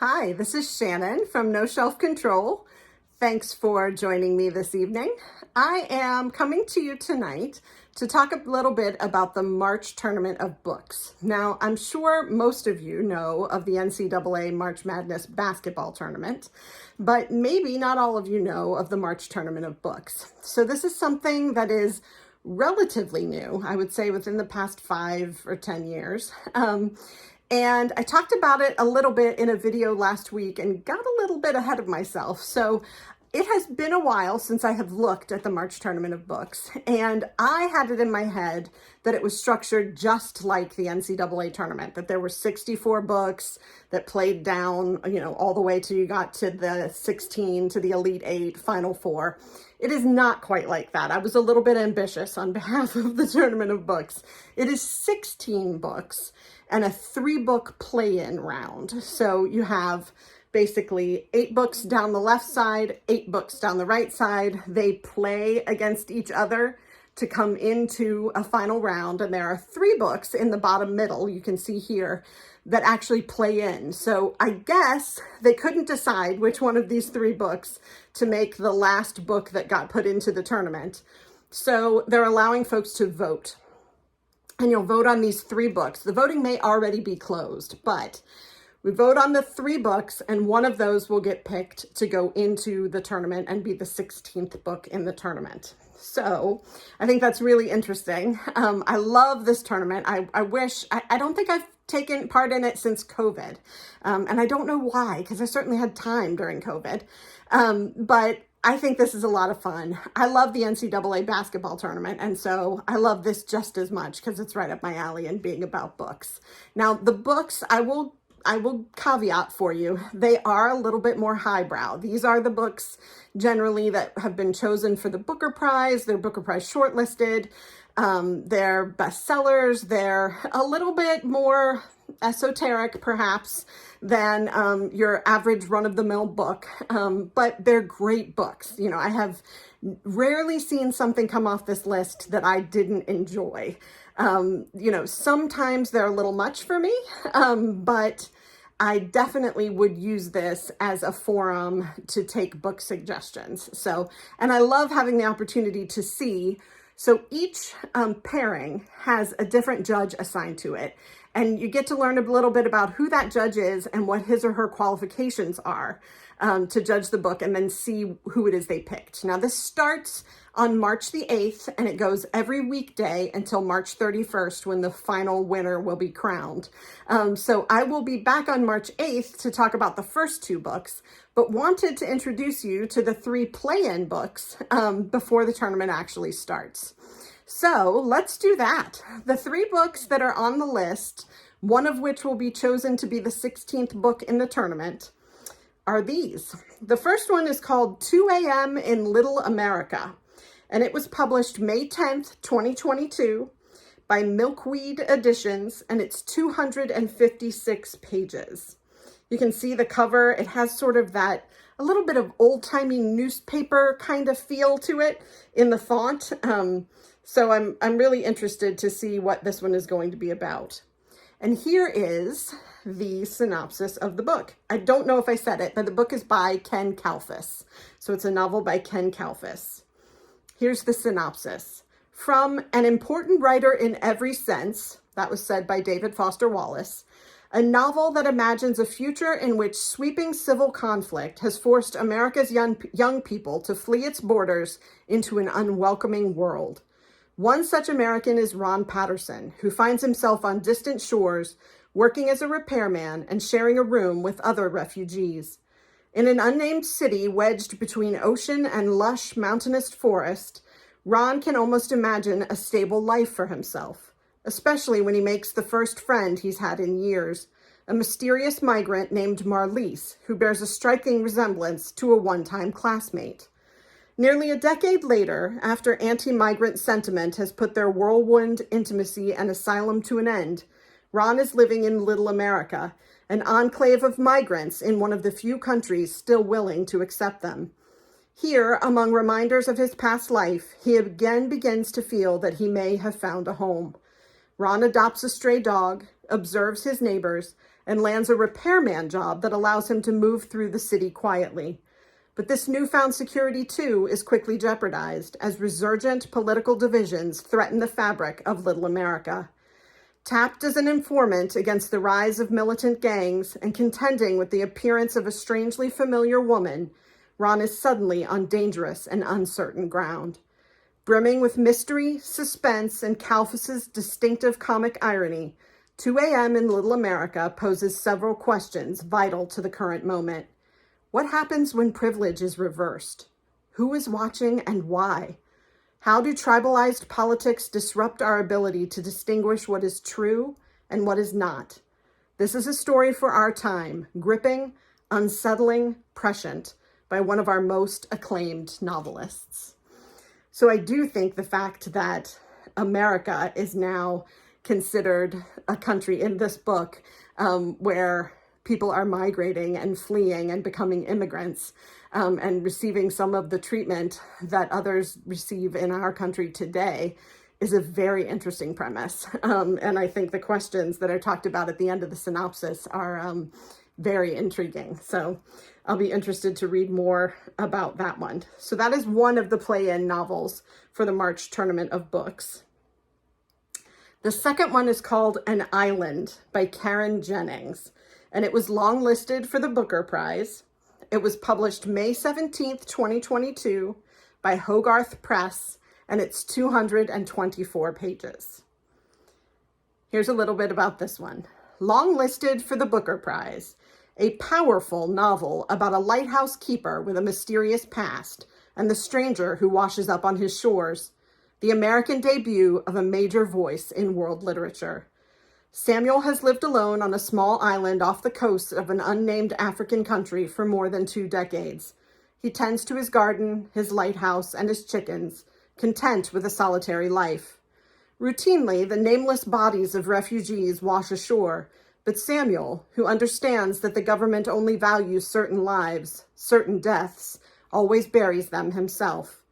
Hi, this is Shannon from No Shelf Control. Thanks for joining me this evening. I am coming to you tonight to talk a little bit about the March tournament of books. Now, I'm sure most of you know of the NCAA March Madness basketball tournament, but maybe not all of you know of the March tournament of books. So this is something that is relatively new, I would say within the past 5 or 10 years. And I talked about it a little bit in a video last week and got a little bit ahead of myself. So it has been a while since I have looked at the March Tournament of Books, and I had it in my head that it was structured just like the NCAA tournament, that there were 64 books that played down, all the way till you got to the 16, to the Elite Eight, Final Four. It is not quite like that. I was a little bit ambitious on behalf of the Tournament of Books. It is 16 books and a 3-book play-in round. So you have basically 8 books down the left side, 8 books down the right side. They play against each other to come into a final round. And there are 3 books in the bottom middle, you can see here, that actually play in. So I guess they couldn't decide which one of these 3 books to make the last book that got put into the tournament. So they're allowing folks to vote. And you'll vote on these 3 books. The voting may already be closed, but we vote on the 3 books, and one of those will get picked to go into the tournament and be the 16th book in the tournament. So I think that's really interesting. I love this tournament. I don't think I've taken part in it since COVID. And I don't know why, because I certainly had time during COVID. But I think this is a lot of fun. I love the NCAA basketball tournament, and so I love this just as much because it's right up my alley and being about books. Now, the books, I will caveat for you, they are a little bit more highbrow. These are the books generally that have been chosen for the Booker Prize. They're Booker Prize shortlisted. They're bestsellers. They're a little bit more esoteric, perhaps, than your average run-of-the-mill book, but they're great books. I have rarely seen something come off this list that I didn't enjoy. Sometimes they're a little much for me, but I definitely would use this as a forum to take book suggestions. And I love having the opportunity to see. So each pairing has a different judge assigned to it. And you get to learn a little bit about who that judge is and what his or her qualifications are to judge the book, and then see who it is they picked. Now, this starts on March the 8th, and it goes every weekday until March 31st, when the final winner will be crowned. So I will be back on March 8th to talk about the first 2 books, but wanted to introduce you to the 3 play-in books before the tournament actually starts. So let's do that. The 3 books that are on the list, one of which will be chosen to be the 16th book in the tournament, are these. The first one is called 2 a.m. in Little America, and it was published May 10th, 2022 by Milkweed Editions, and it's 256 pages. You can see the cover. It has sort of that, a little bit of old-timey newspaper kind of feel to it in the font. So I'm really interested to see what this one is going to be about. And here is the synopsis of the book. I don't know if I said it, but the book is by Ken Kalfus. So it's a novel by Ken Kalfus. Here's the synopsis. From an important writer in every sense, that was said by David Foster Wallace, a novel that imagines a future in which sweeping civil conflict has forced America's young people to flee its borders into an unwelcoming world. One such American is Ron Patterson, who finds himself on distant shores, working as a repairman and sharing a room with other refugees. In an unnamed city wedged between ocean and lush mountainous forest, Ron can almost imagine a stable life for himself, especially when he makes the first friend he's had in years, a mysterious migrant named Marlise, who bears a striking resemblance to a one-time classmate. Nearly a decade later, after anti-migrant sentiment has put their whirlwind intimacy and asylum to an end, Ron is living in Little America, an enclave of migrants in one of the few countries still willing to accept them. Here, among reminders of his past life, he again begins to feel that he may have found a home. Ron adopts a stray dog, observes his neighbors, and lands a repairman job that allows him to move through the city quietly. But this newfound security, too, is quickly jeopardized as resurgent political divisions threaten the fabric of Little America. Tapped as an informant against the rise of militant gangs and contending with the appearance of a strangely familiar woman, Ron is suddenly on dangerous and uncertain ground. Brimming with mystery, suspense, and Kalfas's distinctive comic irony, 2 a.m. in Little America poses several questions vital to the current moment. What happens when privilege is reversed? Who is watching and why? How do tribalized politics disrupt our ability to distinguish what is true and what is not? This is a story for our time, gripping, unsettling, prescient, by one of our most acclaimed novelists. So I do think the fact that America is now considered a country in this book where people are migrating and fleeing and becoming immigrants and receiving some of the treatment that others receive in our country today is a very interesting premise. And I think the questions that are talked about at the end of the synopsis are very intriguing. So I'll be interested to read more about that one. So that is one of the play-in novels for the March Tournament of Books. The second one is called An Island by Karen Jennings, and it was longlisted for the Booker Prize. It was published May 17th, 2022 by Hogarth Press, and it's 224 pages. Here's a little bit about this one. Longlisted for the Booker Prize, a powerful novel about a lighthouse keeper with a mysterious past and the stranger who washes up on his shores, the American debut of a major voice in world literature. Samuel has lived alone on a small island off the coast of an unnamed African country for more than 2 decades. He tends to his garden, his lighthouse, and his chickens, content with a solitary life. Routinely, the nameless bodies of refugees wash ashore, but Samuel, who understands that the government only values certain lives, certain deaths, always buries them himself.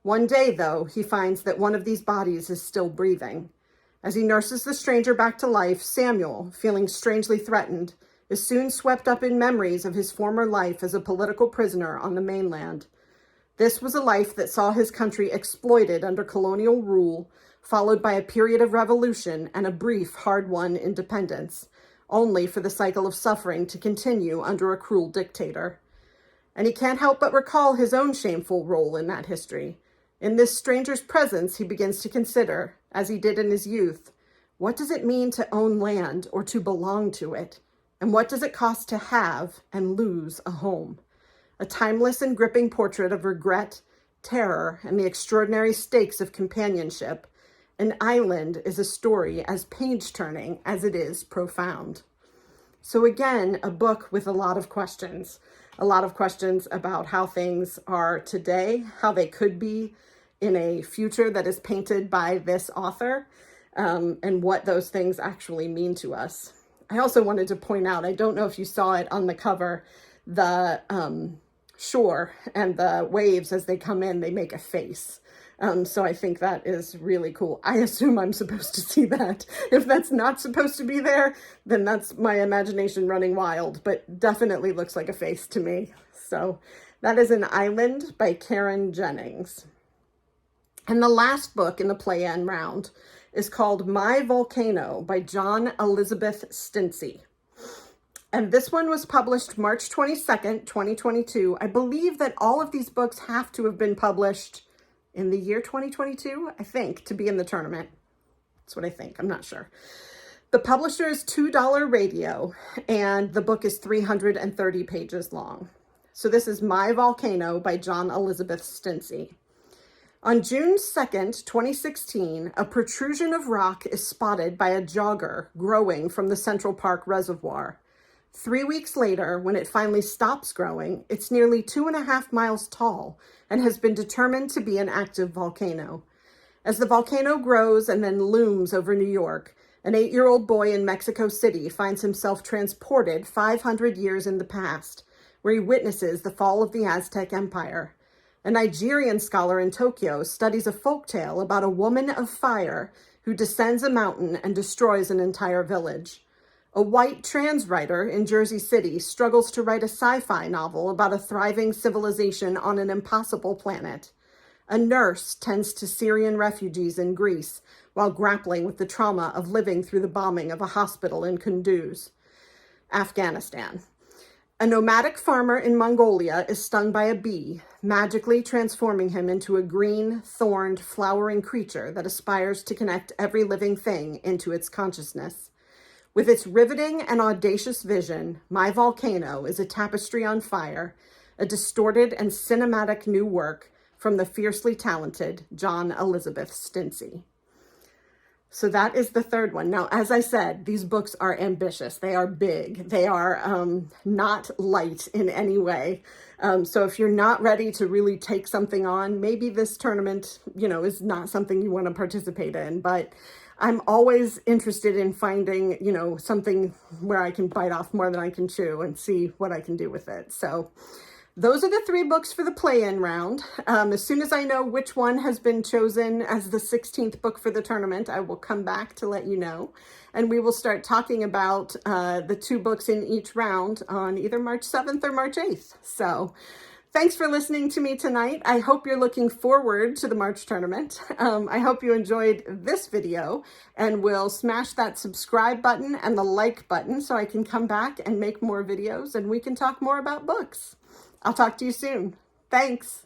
One day, though, he finds that one of these bodies is still breathing. As he nurses the stranger back to life, Samuel, feeling strangely threatened, is soon swept up in memories of his former life as a political prisoner on the mainland. This was a life that saw his country exploited under colonial rule, followed by a period of revolution and a brief, hard-won independence, only for the cycle of suffering to continue under a cruel dictator. And he can't help but recall his own shameful role in that history. In this stranger's presence, he begins to consider, as he did in his youth, what does it mean to own land or to belong to it? And what does it cost to have and lose a home? A timeless and gripping portrait of regret, terror, and the extraordinary stakes of companionship. An Island is a story as page-turning as it is profound. So again, a book with a lot of questions about how things are today, how they could be in a future that is painted by this author, and what those things actually mean to us. I also wanted to point out, I don't know if you saw it on the cover, the shore and the waves as they come in, they make a face. So I think that is really cool. I assume I'm supposed to see that. If that's not supposed to be there, then that's my imagination running wild, but definitely looks like a face to me. So that is An Island by Karen Jennings. And the last book in the play-in round is called My Volcano by John Elizabeth Stintsey. And this one was published March 22nd, 2022. I believe that all of these books have to have been published in the year 2022, I think, to be in the tournament. That's what I think. I'm not sure. The publisher is $2 Radio, and the book is 330 pages long. So this is My Volcano by John Elizabeth Stintsey. On June 2nd, 2016, a protrusion of rock is spotted by a jogger growing from the Central Park Reservoir. 3 weeks later, when it finally stops growing, it's nearly 2.5 miles tall and has been determined to be an active volcano. As the volcano grows and then looms over New York, an 8-year-old boy in Mexico City finds himself transported 500 years in the past, where he witnesses the fall of the Aztec Empire. A Nigerian scholar in Tokyo studies a folktale about a woman of fire who descends a mountain and destroys an entire village. A white trans writer in Jersey City struggles to write a sci-fi novel about a thriving civilization on an impossible planet. A nurse tends to Syrian refugees in Greece while grappling with the trauma of living through the bombing of a hospital in Kunduz, Afghanistan. A nomadic farmer in Mongolia is stung by a bee, magically transforming him into a green, thorned, flowering creature that aspires to connect every living thing into its consciousness. With its riveting and audacious vision, My Volcano is a tapestry on fire, a distorted and cinematic new work from the fiercely talented John Elizabeth Stintsey. So that is the third one. Now, as I said, these books are ambitious. They are big. They are not light in any way. So if you're not ready to really take something on, maybe this tournament, is not something you want to participate in. But I'm always interested in finding, something where I can bite off more than I can chew and see what I can do with it. So those are the 3 books for the play-in round. As soon as I know which one has been chosen as the 16th book for the tournament, I will come back to let you know. And we will start talking about the 2 books in each round on either March 7th or March 8th. So thanks for listening to me tonight. I hope you're looking forward to the March tournament. I hope you enjoyed this video and will smash that subscribe button and the like button so I can come back and make more videos and we can talk more about books. I'll talk to you soon. Thanks.